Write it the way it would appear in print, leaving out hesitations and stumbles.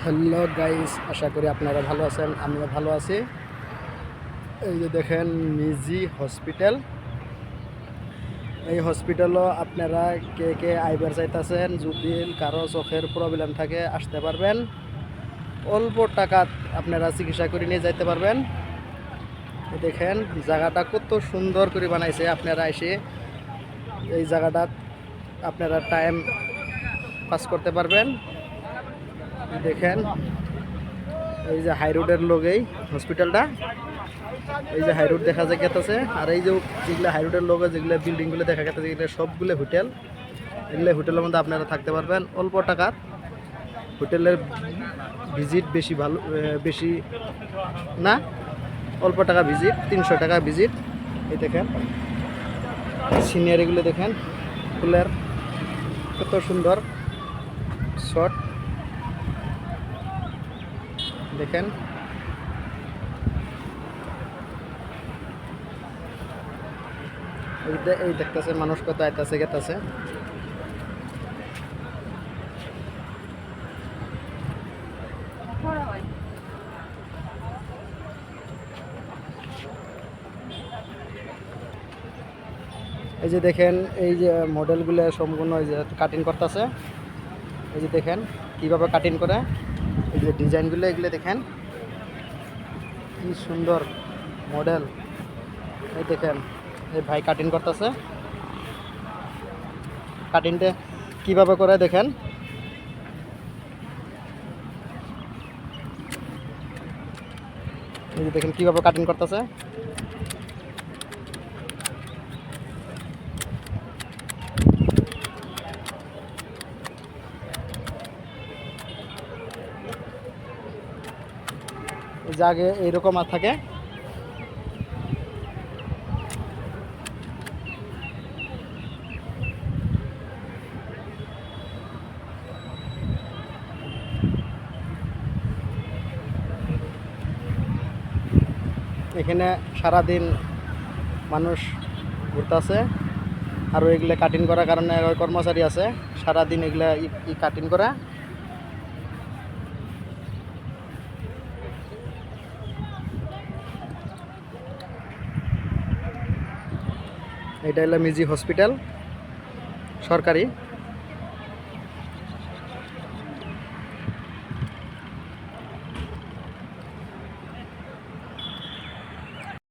Hello guys, আশা করি আপনারা ভালো আছেন। আমিও ভালো আছি। এই যে দেখেন মিজি হসপিটাল। এই হসপিটালও আপনারা কে কে আইবার চাইতেছেন, যদি কারো চোখের প্রবলেম থাকে আসতে পারবেন। অল্প টাকাত আপনারা চিকিৎসা করে নিয়ে যাইতে পারবেন। দেখেন জায়গাটা কত সুন্দর করে বানাইছে। আপনারা এসে এই জায়গাটা আপনারা টাইম পাস করতে পারবেন। দেখেন এই যে হাই রোডের লগেই হসপিটালটা। এই যে হাই রোড দেখা যায় গেতেছে, আর এই যে যেগুলো হাই রোডের লগে যেগুলো বিল্ডিংগুলো দেখা গেছে এগুলো সবগুলো হোটেল। এগুলো হোটেলের মধ্যে আপনারা থাকতে পারবেন অল্প টাকার। হোটেলের ভিজিট বেশি ভালো, বেশি না, অল্প টাকা ভিজিট, 300 টাকা ভিজিট। এই দেখেন সিনিয়রগুলো দেখেন, ফুলের কত সুন্দর শট দেখেন। এই দেখতেছে মানুষ কত আইতাছে গেতাছে। এই যে দেখেন এই যে মডেলগুলো সম্পূর্ণ এই যে কাটিং করতেছে। এই যে দেখেন কীভাবে কাটিং করে, এই যে ডিজাইনগুলো এগুলো দেখেন কি সুন্দর মডেল। এই দেখেন এই ভাই কাটিং করতেছে, কাটিংটা কীভাবে করে দেখেন। এই যে দেখেন কীভাবে কাটিং করতেছে। এই যে আগে এইরকম আর থাকে। এখানে সারাদিন মানুষ ঘুরতেছে, আর এগুলো কাটিং করার কারণে কর্মচারী আছে সারাদিন এগুলা কাটিং করা। এটা হলো মিজি হসপিটাল, সরকারি।